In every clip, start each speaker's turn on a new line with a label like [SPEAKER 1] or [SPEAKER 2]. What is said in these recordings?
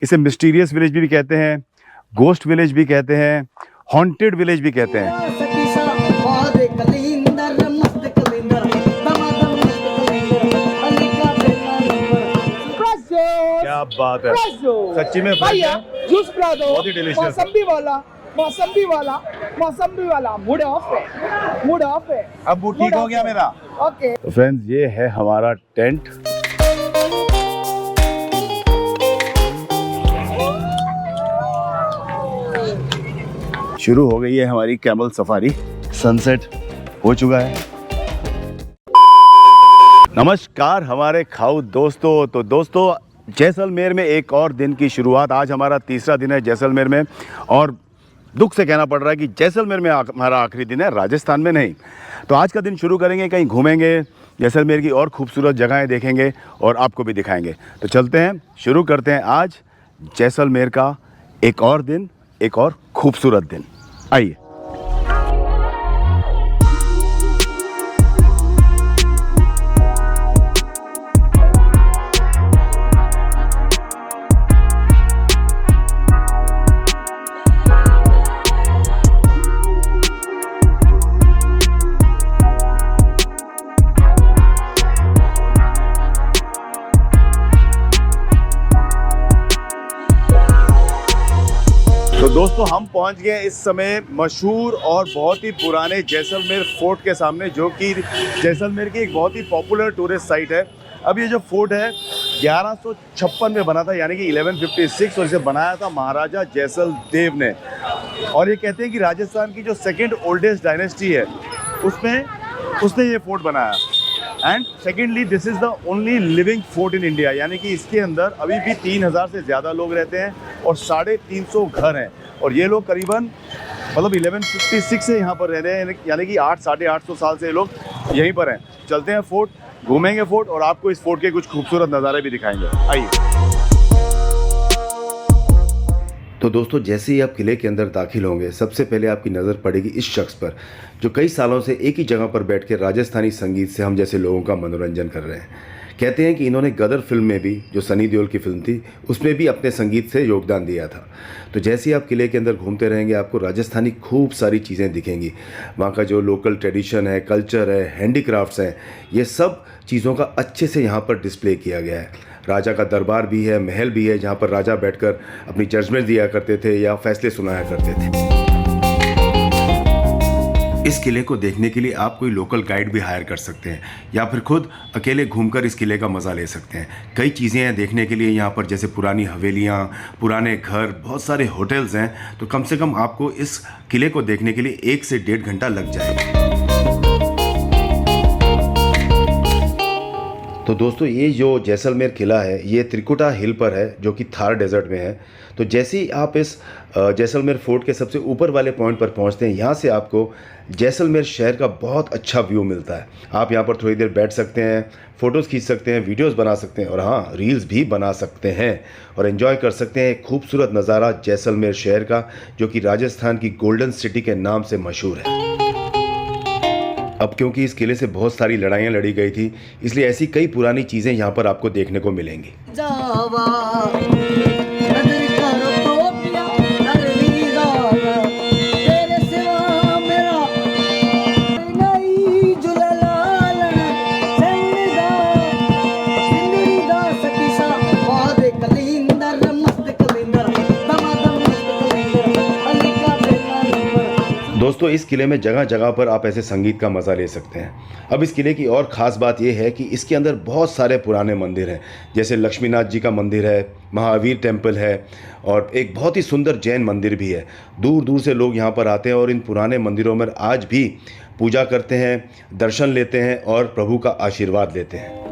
[SPEAKER 1] इसे mysterious village भी कहते हैं, गोस्ट विलेज भी कहते हैं, हॉन्टेड विलेज भी कहते हैं। क्या बात है, सच्ची में
[SPEAKER 2] जूस पिला दो,
[SPEAKER 1] बहुत ही डिलीशियस।
[SPEAKER 2] मौसम्बी वाला मूड ऑफ है।
[SPEAKER 1] अब वो ठीक हो गया मेरा।
[SPEAKER 2] ओके
[SPEAKER 1] तो फ्रेंड्स, ये है हमारा टेंट। शुरू हो गई है हमारी कैमल सफारी। सनसेट हो चुका है। नमस्कार हमारे खाऊ दोस्तों। तो दोस्तों, जैसलमेर में एक और दिन की शुरुआत। आज हमारा तीसरा दिन है जैसलमेर में, और दुख से कहना पड़ रहा है कि जैसलमेर में हमारा आखिरी दिन है, राजस्थान में नहीं। तो आज का दिन शुरू करेंगे, कहीं घूमेंगे, जैसलमेर की और खूबसूरत जगहें देखेंगे और आपको भी दिखाएंगे। तो चलते हैं, शुरू करते हैं आज जैसलमेर का एक और दिन, एक और खूबसूरत दिन। आइए। तो दोस्तों, हम पहुंच गए इस समय मशहूर और बहुत ही पुराने जैसलमेर फोर्ट के सामने, जो कि जैसलमेर की एक बहुत ही पॉपुलर टूरिस्ट साइट है। अब ये जो फोर्ट है 1156 में बना था, यानी कि 1156, और इसे बनाया था महाराजा जैसल देव ने। और ये कहते हैं कि राजस्थान की जो सेकेंड ओल्डेस्ट डायनेस्टी है उसने ये फोर्ट बनाया। And secondly, this is the only living fort in India, यानी कि इसके अंदर अभी भी 3000 से ज़्यादा लोग रहते हैं और 350 घर हैं। और ये लोग करीबन 1156 से यहाँ पर रह रहे हैं, यानी कि 800-850 साल से ये लोग यहीं पर हैं। चलते हैं फोर्ट, घूमेंगे फोर्ट और आपको इस फोर्ट के कुछ खूबसूरत नज़ारे भी दिखाएंगे। आइए। तो दोस्तों, जैसे ही आप किले के अंदर दाखिल होंगे, सबसे पहले आपकी नज़र पड़ेगी इस शख्स पर, जो कई सालों से एक ही जगह पर बैठ के राजस्थानी संगीत से हम जैसे लोगों का मनोरंजन कर रहे हैं। कहते हैं कि इन्होंने गदर फिल्म में भी, जो सनी देओल की फिल्म थी, उसमें भी अपने संगीत से योगदान दिया था। तो जैसे ही आप किले के अंदर घूमते रहेंगे, आपको राजस्थानी खूब सारी चीज़ें दिखेंगी। वहाँ का जो लोकल ट्रेडिशन है, कल्चर है, हैंडीक्राफ्ट्स हैं, ये सब चीज़ों का अच्छे से यहाँ पर डिस्प्ले किया गया है। राजा का दरबार भी है, महल भी है, जहाँ पर राजा बैठकर अपनी जजमेंट दिया करते थे या फैसले सुनाया करते थे। इस किले को देखने के लिए आप कोई लोकल गाइड भी हायर कर सकते हैं, या फिर खुद अकेले घूमकर इस किले का मज़ा ले सकते हैं। कई चीज़ें हैं देखने के लिए यहाँ पर, जैसे पुरानी हवेलियाँ, पुराने घर, बहुत सारे होटल्स हैं। तो कम से कम आपको इस किले को देखने के लिए 1 से 1.5 घंटा लग जाएगा। तो दोस्तों, ये जो जैसलमेर किला है, ये त्रिकुटा हिल पर है, जो कि थार डेजर्ट में है। तो जैसे ही आप इस जैसलमेर फोर्ट के सबसे ऊपर वाले पॉइंट पर पहुंचते हैं, यहाँ से आपको जैसलमेर शहर का बहुत अच्छा व्यू मिलता है। आप यहाँ पर थोड़ी देर बैठ सकते हैं, फ़ोटोज़ खींच सकते हैं, वीडियोज़ बना सकते हैं, और हाँ, रील्स भी बना सकते हैं और एंजॉय कर सकते हैं एक खूबसूरत नज़ारा जैसलमेर शहर का, जो कि राजस्थान की गोल्डन सिटी के नाम से मशहूर है। अब क्योंकि इस किले से बहुत सारी लड़ाइयाँ लड़ी गई थी, इसलिए ऐसी कई पुरानी चीज़ें यहाँ पर आपको देखने को मिलेंगी। दोस्तों, इस किले में जगह जगह पर आप ऐसे संगीत का मज़ा ले सकते हैं। अब इस किले की और ख़ास बात यह है कि इसके अंदर बहुत सारे पुराने मंदिर हैं, जैसे लक्ष्मीनाथ जी का मंदिर है, महावीर टेम्पल है, और एक बहुत ही सुंदर जैन मंदिर भी है। दूर दूर से लोग यहाँ पर आते हैं और इन पुराने मंदिरों में आज भी पूजा करते हैं, दर्शन लेते हैं और प्रभु का आशीर्वाद लेते हैं।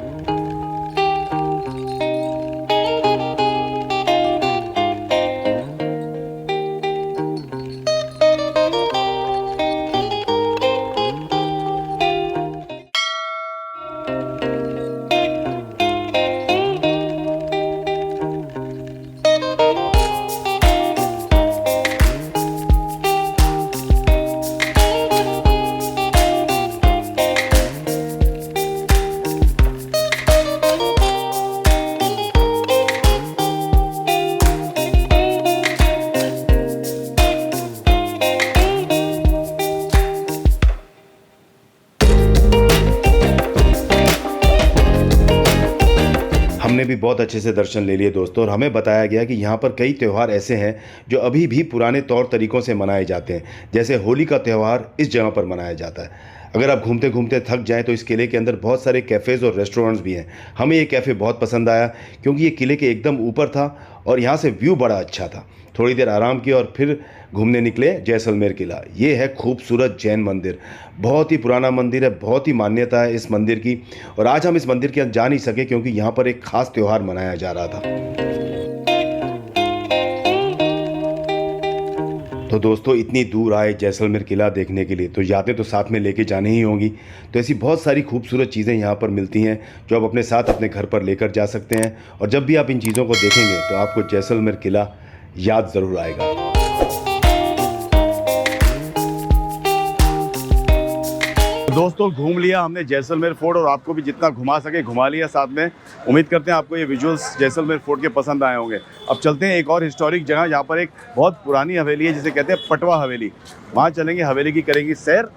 [SPEAKER 1] बहुत अच्छे से दर्शन ले लिए दोस्तों, और हमें बताया गया कि यहाँ पर कई त्यौहार ऐसे हैं जो अभी भी पुराने तौर तरीक़ों से मनाए जाते हैं। जैसे होली का त्यौहार इस जगह पर मनाया जाता है। अगर आप घूमते घूमते थक जाएं तो इस किले के अंदर बहुत सारे कैफ़ेज़ और रेस्टोरेंट्स भी हैं। हमें ये कैफ़े बहुत पसंद आया क्योंकि ये किले के एकदम ऊपर था और यहाँ से व्यू बड़ा अच्छा था। थोड़ी देर आराम किया और फिर घूमने निकले जैसलमेर किला। ये है खूबसूरत जैन मंदिर, बहुत ही पुराना मंदिर है, बहुत ही मान्यता है इस मंदिर की। और आज हम इस मंदिर के अंदर जा नहीं सके क्योंकि यहाँ पर एक ख़ास त्यौहार मनाया जा रहा था। तो दोस्तों, इतनी दूर आए जैसलमेर किला देखने के लिए तो यादें तो साथ में लेके जानी ही होंगी। तो ऐसी बहुत सारी खूबसूरत चीज़ें यहाँ पर मिलती हैं जो आप अपने साथ अपने घर पर लेकर जा सकते हैं, और जब भी आप इन चीज़ों को देखेंगे तो आपको जैसलमेर किला याद ज़रूर आएगा। दोस्तों, घूम लिया हमने जैसलमेर फोर्ट और आपको भी जितना घुमा सके घुमा लिया साथ में। उम्मीद करते हैं आपको ये विजुअल्स जैसलमेर फोर्ट के पसंद आए होंगे। अब चलते हैं एक और हिस्टोरिक जगह, यहाँ पर एक बहुत पुरानी हवेली है जिसे कहते हैं पटवा हवेली। वहाँ चलेंगे, हवेली की करेंगे सैर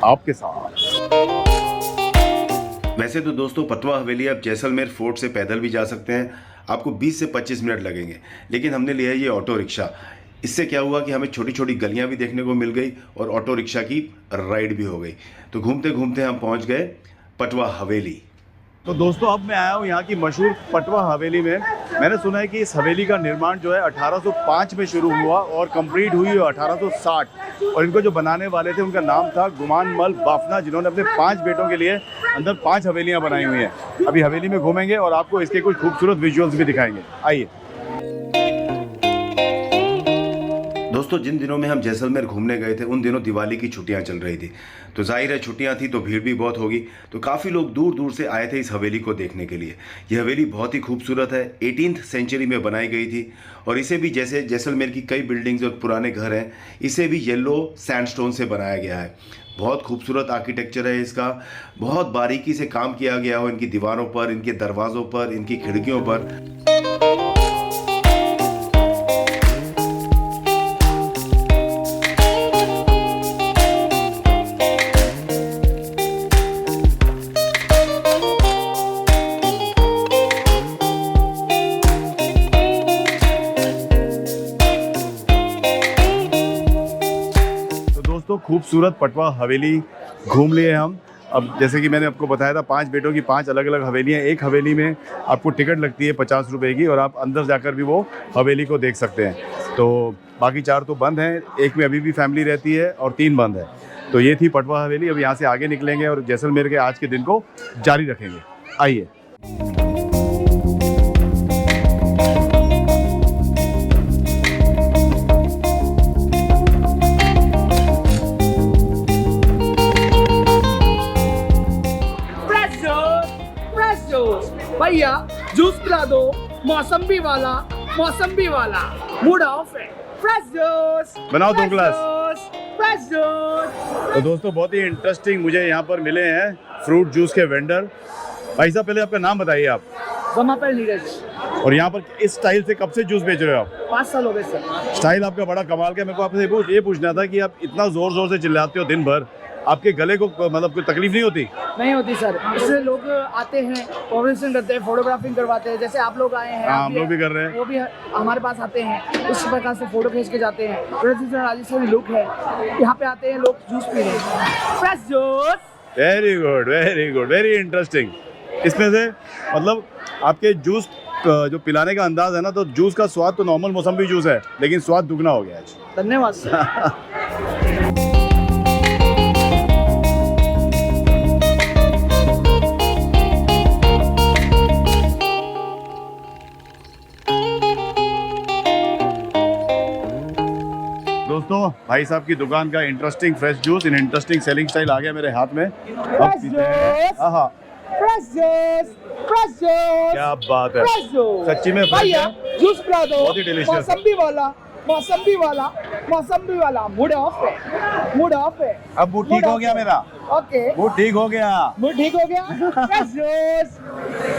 [SPEAKER 1] आपके साथ। वैसे तो दोस्तों, पटवा हवेली आप जैसलमेर फोर्ट से पैदल भी जा सकते हैं, आपको 20 से 25 मिनट लगेंगे, लेकिन हमने लिया ये ऑटो रिक्शा। इससे क्या हुआ कि हमें छोटी छोटी गलियां भी देखने को मिल गई और ऑटो रिक्शा की राइड भी हो गई। तो घूमते घूमते हम पहुंच गए पटवा हवेली। तो दोस्तों, अब मैं आया हूँ यहाँ की मशहूर पटवा हवेली में। मैंने सुना है कि इस हवेली का निर्माण जो है 1805 में शुरू हुआ और कंप्लीट हुई 1860। और इनको जो बनाने वाले थे उनका नाम था गुमान मल बाफना, जिन्होंने अपने 5 बेटों के लिए अंदर 5 हवेलियाँ बनाई हुई हैं। अभी हवेली में घूमेंगे और आपको इसके कुछ खूबसूरत विजुअल्स भी दिखाएंगे। आइए दोस्तों, जिन दिनों में हम जैसलमेर घूमने गए थे उन दिनों दिवाली की छुट्टियां चल रही थी, तो जाहिर है छुट्टियां थी तो भीड़ भी बहुत होगी। तो काफ़ी लोग दूर दूर से आए थे इस हवेली को देखने के लिए। यह हवेली बहुत ही खूबसूरत है, 18th सेंचुरी में बनाई गई थी, और इसे भी जैसे जैसलमेर की कई बिल्डिंग्स और पुराने घर हैं, इसे भी येलो सैंडस्टोन से बनाया गया है। बहुत खूबसूरत आर्किटेक्चर है इसका, बहुत बारीकी से काम किया गया हो इनकी दीवारों पर, इनके दरवाज़ों पर, इनकी खिड़कियों पर। दोस्तों, खूबसूरत पटवा हवेली घूम लिए हम। अब जैसे कि मैंने आपको बताया था, 5 बेटों की 5 अलग अलग हवेलियाँ। एक हवेली में आपको टिकट लगती है 50 रुपए की, और आप अंदर जाकर भी वो हवेली को देख सकते हैं। तो बाकी 4 तो बंद हैं, एक में अभी भी फैमिली रहती है और 3 बंद है। तो ये थी पटवा हवेली। अब यहाँ से आगे निकलेंगे और जैसलमेर के आज के दिन को जारी रखेंगे। आइए।
[SPEAKER 2] भैया जूस पिला दो, मौसम्बी वाला, मौसम्बी वाला। मूड ऑफ है। फ्रेश जूस
[SPEAKER 1] बनाओ 2 ग्लास।
[SPEAKER 2] Fresh juice.
[SPEAKER 1] तो दोस्तों, बहुत ही इंटरेस्टिंग मुझे यहाँ पर मिले हैं फ्रूट जूस के वेंडर। भाई साहब, पहले आपका नाम बताइए आप।
[SPEAKER 2] जमापल नीरज।
[SPEAKER 1] और यहाँ पर इस स्टाइल से कब से जूस बेच रहे हो आप?
[SPEAKER 2] 5 साल हो गए सर।
[SPEAKER 1] स्टाइल आपका बड़ा कमाल का। मेरे को आपसे ये पूछना था कि आप इतना जोर जोर से चिल्लाते हो दिन भर, आपके गले को मतलब कोई तकलीफ नहीं होती?
[SPEAKER 2] नहीं होती सर। इससे लोग आते हैं, कॉन्वर्सेशन करते हैं, फोटोग्राफिंग करवाते हैं। जैसे आप लोग आए हैं,
[SPEAKER 1] हाँ, हम लोग भी कर रहे हैं।
[SPEAKER 2] वो भी हमारे पास आते हैं, इस प्रकार से फोटो खींच के जाते हैं। राजस्थानी लुक है, यहाँ पे आते हैं लोग, जूस पी रहे हैं। Fresh juice.
[SPEAKER 1] Very good, very good, very interesting. इसमें से मतलब आपके जूस जो पिलाने का अंदाज है ना, तो जूस का स्वाद तो नॉर्मल मौसम्बी जूस है, लेकिन स्वाद दुगना हो गया आज।
[SPEAKER 2] धन्यवाद सर।
[SPEAKER 1] दोस्तों, भाई साहब की दुकान का interesting fresh juice in interesting selling style आ गया मेरे हाथ में। अब पीते हैं। आहा,
[SPEAKER 2] फ्रेश जूस, फ्रेश जूस।
[SPEAKER 1] क्या बात है,
[SPEAKER 2] फ्रेश जूस।
[SPEAKER 1] सच्ची में फ्रेश
[SPEAKER 2] भैया
[SPEAKER 1] है।
[SPEAKER 2] जूस पिला दो,
[SPEAKER 1] बहुत ही डिलीशियस।
[SPEAKER 2] मौसम्बी वाला, मौसम्बी वाला, मौसम्बी वाला। मूड ऑफ है, मूड ऑफ है।
[SPEAKER 1] अब मूड ठीक हो गया मेरा।
[SPEAKER 2] ओके,
[SPEAKER 1] मूड ठीक हो गया।
[SPEAKER 2] मूड ठीक हो गया। Fresh juice,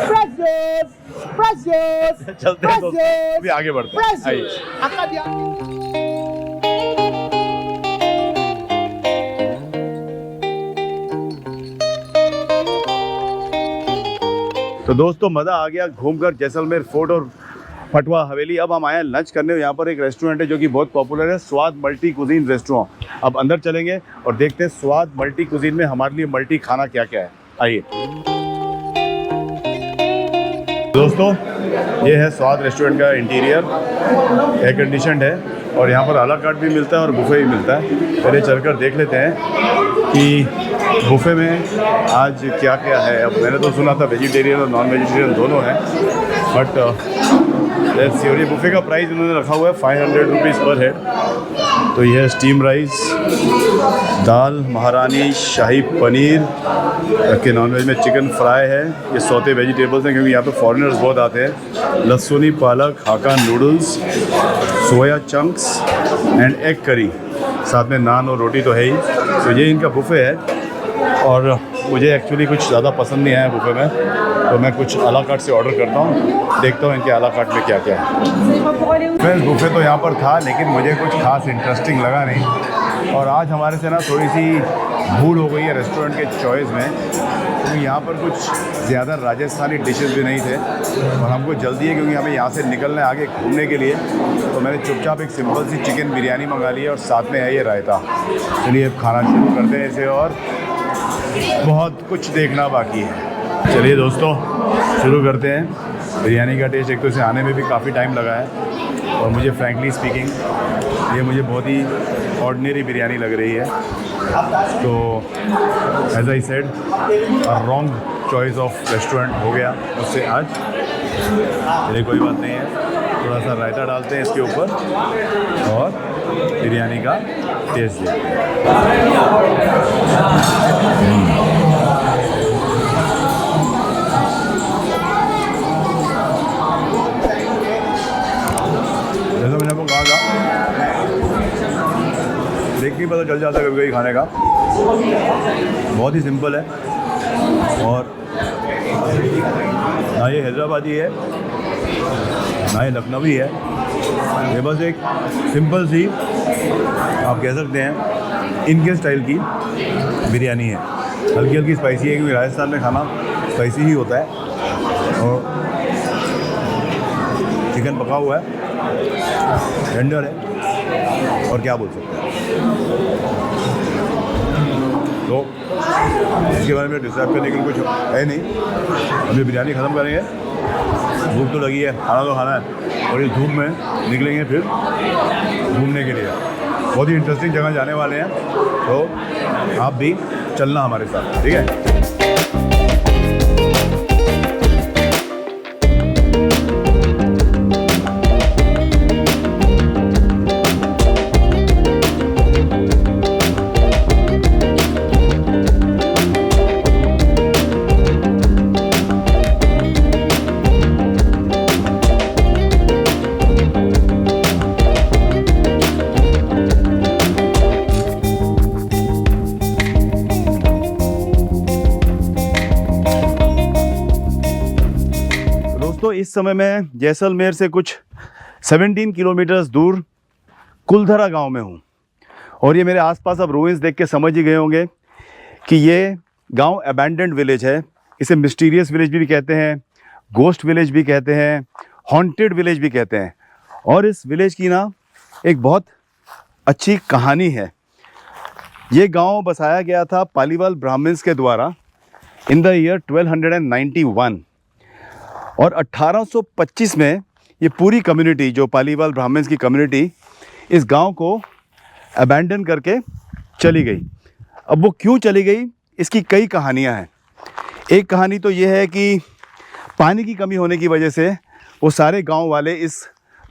[SPEAKER 2] fresh juice, fresh juice.
[SPEAKER 1] चलते हैं दोस्तों, अभी आगे बढ़ते हैं।
[SPEAKER 2] Fresh juice. आपका ध्यान।
[SPEAKER 1] तो दोस्तों मज़ा आ गया घूमकर जैसलमेर फोर्ट और पटवा हवेली। अब हम आए हैं लंच करने। यहाँ पर एक रेस्टोरेंट है जो कि बहुत पॉपुलर है, स्वाद मल्टी कुजीन रेस्टोरेंट। अब अंदर चलेंगे और देखते हैं स्वाद मल्टी कुजीन में हमारे लिए मल्टी खाना क्या क्या है। आइए दोस्तों, ये है स्वाद रेस्टोरेंट का इंटीरियर, एयर कंडीशनड है और यहाँ पर आला कार्ट भी मिलता है और बुफे भी मिलता है। पहले चलकर देख लेते हैं कि बुफे में आज क्या क्या है। अब मैंने तो सुना था वेजिटेरियन और नॉन वेजिटेरियन दोनों हैं, बट लेट्स सी। और ये बुफे का प्राइस इन्होंने रखा हुआ है 500 रुपीज़ पर हेड। तो ये है स्टीम राइस, दाल महारानी, शाही पनीर के, नॉनवेज में चिकन फ्राई है, ये सौते वेजिटेबल्स हैं क्योंकि यहाँ पे फॉरेनर्स बहुत आते हैं, लहसुनी पालक, हाका noodles, soya chunks and egg curry, साथ में नान और रोटी तो है ही। तो ये इनका बुफे है और मुझे एक्चुअली कुछ ज़्यादा पसंद नहीं आया बुफे में, तो मैं कुछ आला कार्ट से ऑर्डर करता हूँ, देखता हूँ इनके आला कार्ट में क्या क्या है। फ्रेंड्स, बुफे तो यहाँ पर था लेकिन मुझे कुछ खास इंटरेस्टिंग लगा नहीं। और आज हमारे से ना थोड़ी सी भूल हो गई है रेस्टोरेंट के चॉइस में, क्योंकि यहाँ पर कुछ ज़्यादा राजस्थानी डिशेस भी नहीं थे और हमको जल्दी है क्योंकि हमें यहाँ से निकलना है आगे घूमने के लिए। तो मैंने चुपचाप एक सिंपल सी चिकन बिरयानी मंगा ली है और साथ में है ये रायता। चलिए अब खाना शुरू करते हैं इसे, और बहुत कुछ देखना बाकी है। चलिए दोस्तों शुरू करते हैं। बिरयानी का टेस्ट, एक तो इसे आने में भी काफ़ी टाइम लगा है और मुझे फ्रैंकली स्पीकिंग ये मुझे बहुत ही ऑर्डिनरी बिरयानी लग रही है। तो as I said, wrong choice of restaurant हो गया उससे आज। चलिए कोई बात नहीं है, थोड़ा सा रायता डालते हैं इसके ऊपर और बिरयानी का टेस्ट देखते हैं। जैसा मैंने आपको कहा था, देख के पता चल जाता है कभी कभी खाने का। बहुत ही सिंपल है और ना ये हैदराबादी है ना ये लखनवी है, ये बस एक सिंपल सी, आप कह सकते हैं इनके स्टाइल की बिरयानी है। हल्की हल्की स्पाइसी है क्योंकि राजस्थान में खाना स्पाइसी ही होता है और चिकन पका हुआ है, टेंडर है और क्या बोल सकते हैं। तो इसके बारे में डिस्क्राइब करने के लिए कुछ है नहीं। हमें बिरयानी ख़त्म करेंगे, भूख तो लगी है, खाना तो खाना है और इस धूप में निकलेंगे फिर घूमने के लिए। बहुत ही इंटरेस्टिंग जगह जाने वाले हैं, तो आप भी चलना हमारे साथ, ठीक है। दोस्तों इस समय मैं जैसलमेर से कुछ 17 किलोमीटर्स दूर कुलधरा गांव में हूं और ये मेरे आसपास अब रूइंस देख के समझ ही गए होंगे कि ये गांव अबैंडन्ड विलेज है। इसे मिस्टीरियस विलेज भी कहते हैं, गोस्ट विलेज भी कहते हैं, हॉन्टेड विलेज भी कहते हैं। और इस विलेज की ना एक बहुत अच्छी कहानी है। ये गांव बसाया गया था पालीवाल ब्राह्मण्स के द्वारा इन द ईयर 1291 और 1825 में ये पूरी कम्युनिटी, जो पालीवाल ब्राह्मण्स की कम्युनिटी, इस गांव को अबैंडन करके चली गई। अब वो क्यों चली गई, इसकी कई कहानियां हैं। एक कहानी तो ये है कि पानी की कमी होने की वजह से वो सारे गांव वाले इस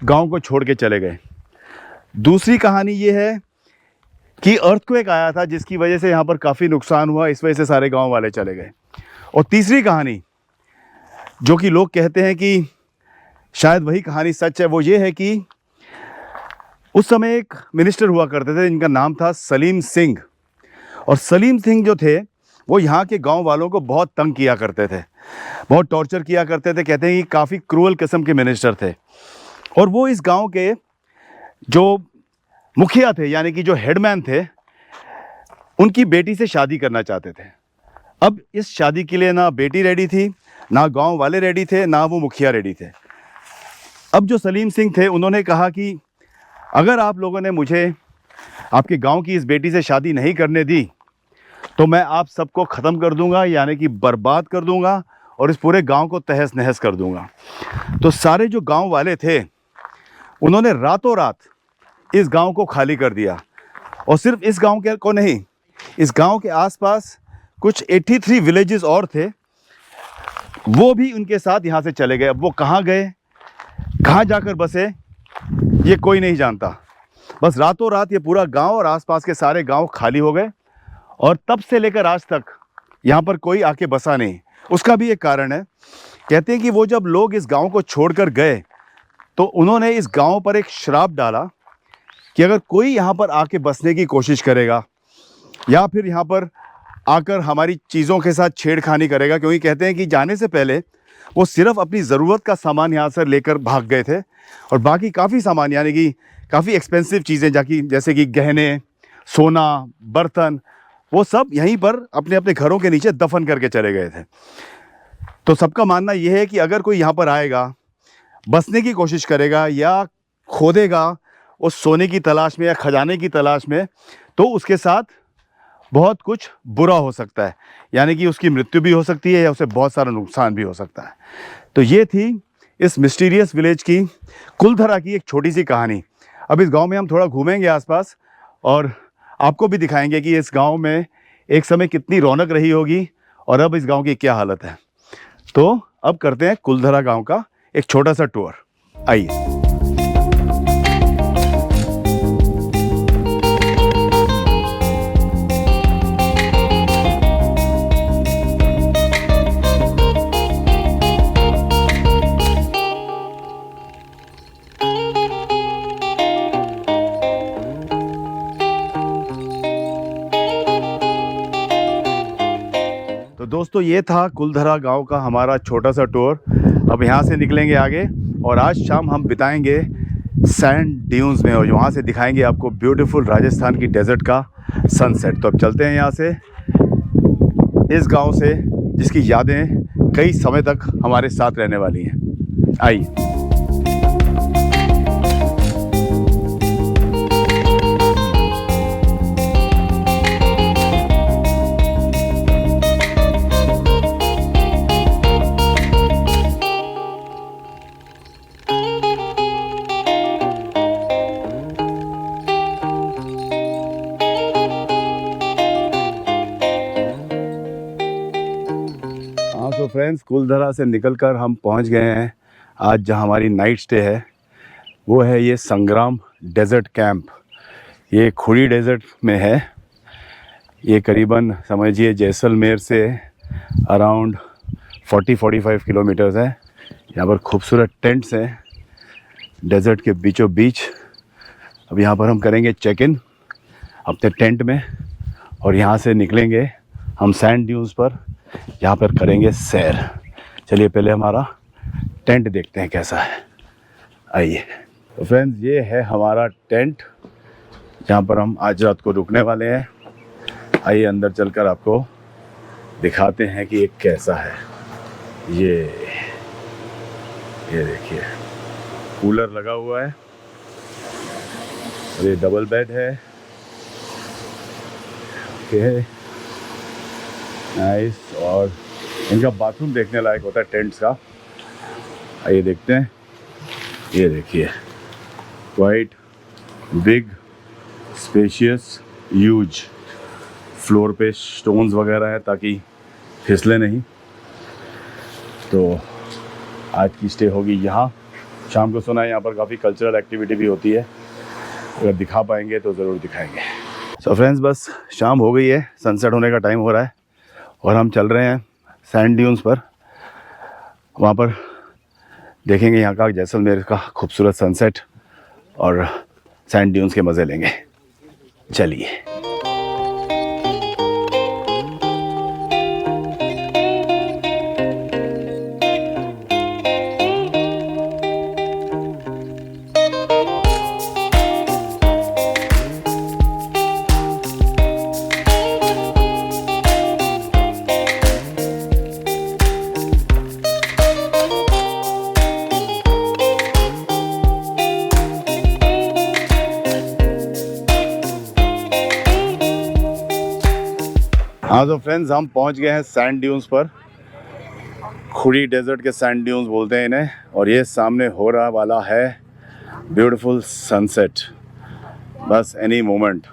[SPEAKER 1] गांव को छोड़ के चले गए। दूसरी कहानी ये है कि अर्थक्वेक आया था जिसकी वजह से यहाँ पर काफ़ी नुकसान हुआ, इस वजह से सारे गांव वाले चले गए। और तीसरी कहानी जो कि लोग कहते हैं कि शायद वही कहानी सच है, वो ये है कि उस समय एक मिनिस्टर हुआ करते थे जिनका नाम था सलीम सिंह। और सलीम सिंह जो थे वो यहाँ के गांव वालों को बहुत तंग किया करते थे, बहुत टॉर्चर किया करते थे। कहते हैं कि काफ़ी क्रूअल किस्म के मिनिस्टर थे। और वो इस गांव के जो मुखिया थे, यानी कि जो हेडमैन थे, उनकी बेटी से शादी करना चाहते थे। अब इस शादी के लिए ना बेटी रेडी थी ना गांव वाले रेडी थे, ना वो मुखिया रेडी थे। अब जो सलीम सिंह थे उन्होंने कहा कि अगर आप लोगों ने मुझे आपके गांव की इस बेटी से शादी नहीं करने दी तो मैं आप सबको ख़त्म कर दूंगा, यानी कि बर्बाद कर दूंगा और इस पूरे गांव को तहस नहस कर दूंगा। तो सारे जो गांव वाले थे उन्होंने रातों रात इस गांव को खाली कर दिया। और सिर्फ इस गांव के को नहीं, इस गांव के आसपास कुछ 83 विलेजेस और थे, वो भी उनके साथ यहाँ से चले गए। अब वो कहाँ गए, कहाँ जाकर बसे, ये कोई नहीं जानता। बस रातों रात ये पूरा गांव और आसपास के सारे गांव खाली हो गए और तब से लेकर आज तक यहाँ पर कोई आके बसा नहीं। उसका भी एक कारण है। कहते हैं कि वो जब लोग इस गांव को छोड़कर गए तो उन्होंने इस गांव पर एक श्राप डाला कि अगर कोई यहाँ पर आके बसने की कोशिश करेगा या फिर यहाँ पर आकर हमारी चीज़ों के साथ छेड़खानी करेगा, क्योंकि कहते हैं कि जाने से पहले वो सिर्फ अपनी ज़रूरत का सामान यहाँ से लेकर भाग गए थे और बाकी काफ़ी सामान, यानी कि काफ़ी एक्सपेंसिव चीज़ें जैसे कि गहने, सोना, बर्तन, वो सब यहीं पर अपने अपने घरों के नीचे दफन करके चले गए थे। तो सबका मानना यह है कि अगर कोई यहाँ पर आएगा, बसने की कोशिश करेगा या खोदेगा उस सोने की तलाश में या खजाने की तलाश में, तो उसके साथ बहुत कुछ बुरा हो सकता है, यानी कि उसकी मृत्यु भी हो सकती है या उसे बहुत सारा नुकसान भी हो सकता है। तो ये थी इस मिस्टीरियस विलेज की, कुलधरा की एक छोटी सी कहानी। अब इस गांव में हम थोड़ा घूमेंगे आसपास और आपको भी दिखाएंगे कि इस गांव में एक समय कितनी रौनक रही होगी और अब इस गांव की क्या हालत है। तो अब करते हैं कुलधरा गांव का एक छोटा सा टूर, आइए। तो दोस्तों ये था कुलधरा गांव का हमारा छोटा सा टूर। अब यहाँ से निकलेंगे आगे और आज शाम हम बिताएंगे सैंड ड्यून्स में और वहाँ से दिखाएंगे आपको ब्यूटीफुल राजस्थान की डेजर्ट का सनसेट। तो अब चलते हैं यहाँ से, इस गांव से जिसकी यादें कई समय तक हमारे साथ रहने वाली हैं। आइए। तो फ्रेंड्स, कुलधरा से निकलकर हम पहुंच गए हैं आज जहां हमारी नाइट स्टे है, वो है ये संग्राम डेजर्ट कैंप। ये खुड़ी डेजर्ट में है। ये करीबन समझिए जैसलमेर से अराउंड 40-45 किलोमीटर्स है। यहाँ पर खूबसूरत टेंट्स हैं डेजर्ट के बीचों बीच। अब यहाँ पर हम करेंगे चेक इन अपने टेंट में और यहाँ से निकलेंगे हम सैंड ड्यून्स पर, यहाँ पर करेंगे सैर। चलिए पहले हमारा टेंट देखते हैं कैसा है, आइए। तो फ्रेंड्स, ये है हमारा टेंट जहाँ पर हम आज रात को रुकने वाले हैं। आइए अंदर चलकर आपको दिखाते हैं कि ये कैसा है। ये देखिए, कूलर लगा हुआ है और ये डबल बेड है। Okay, nice. और इनका बाथरूम देखने लायक होता है टेंट्स का। आइए देखते हैं। ये देखिए, quite big, spacious, huge. Floor पे स्टोन्स वगैरह है ताकि फिसले नहीं। तो आज की स्टे होगी यहाँ। शाम को सुना है यहाँ पर काफ़ी कल्चरल एक्टिविटी भी होती है, अगर दिखा पाएंगे तो ज़रूर दिखाएंगे। सो फ्रेंड्स, बस शाम हो गई है, सनसेट होने का टाइम हो रहा है और हम चल रहे हैं सैंड ड्यून्स पर। वहाँ पर देखेंगे यहाँ का जैसलमेर का खूबसूरत सनसेट और सैंड ड्यून्स के मज़े लेंगे। चलिए। हाँ तो फ्रेंड्स, हम पहुंच गए हैं सैंड ड्यून्स पर। खुड़ी डेजर्ट के सैंड ड्यून्स बोलते हैं इन्हें। और ये सामने हो रहा वाला है ब्यूटीफुल सनसेट, बस एनी मोमेंट।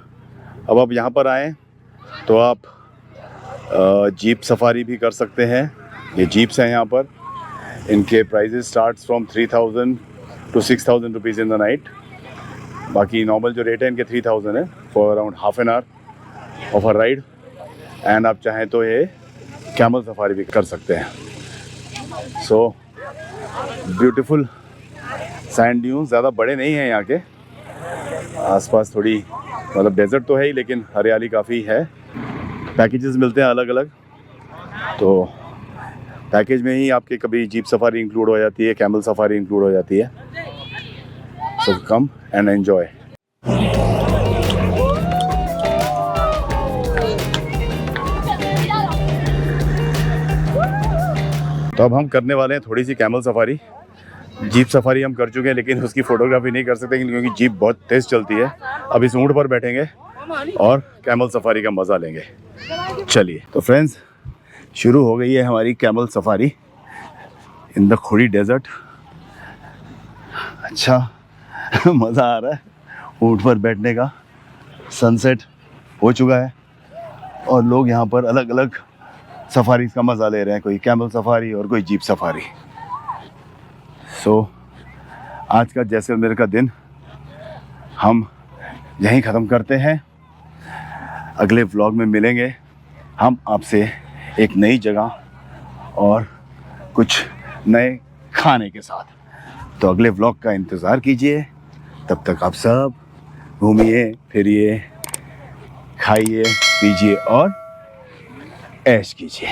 [SPEAKER 1] अब आप यहाँ पर आएँ तो आप जीप सफारी भी कर सकते हैं। ये जीप्स हैं यहाँ पर। इनके prices starts from 3000 to 6000 rupees in the night. बाकी नॉर्मल जो रेट है इनके 3000 है for around half an hour of a ride. And आप चाहें तो ये कैमल सफारी भी कर सकते हैं। सो ब्यूटीफुल सैंड ड्यून्स, ज़्यादा बड़े नहीं हैं यहाँ के। आसपास थोड़ी मतलब डेजर्ट तो है ही, लेकिन हरियाली काफ़ी है। पैकेजेस मिलते हैं अलग अलग, तो पैकेज में ही आपके कभी जीप सफारी इंक्लूड हो जाती है, कैमल सफारी इंक्लूड हो जाती है। सो कम एंड एंजॉय। तो अब हम करने वाले हैं थोड़ी सी कैमल सफारी। जीप सफारी हम कर चुके हैं, लेकिन उसकी फ़ोटोग्राफी नहीं कर सकते क्योंकि जीप बहुत तेज़ चलती है। अब इस ऊँट पर बैठेंगे और कैमल सफारी का मज़ा लेंगे। चलिए तो फ्रेंड्स, शुरू हो गई है हमारी camel safari in the Khuri desert. अच्छा मज़ा आ रहा है ऊँट पर बैठने का। सनसेट हो चुका है और लोग यहाँ पर अलग अलग सफारी का मज़ा ले रहे हैं, कोई कैमल सफारी और कोई जीप सफारी। सो आज का जैसलमेर का दिन हम यहीं ख़त्म करते हैं। अगले व्लॉग में मिलेंगे हम आपसे एक नई जगह और कुछ नए खाने के साथ। तो अगले व्लॉग का इंतज़ार कीजिए। तब तक आप सब घूमिए फिरिए, खाइए पीजिए और ऐश कीजिए।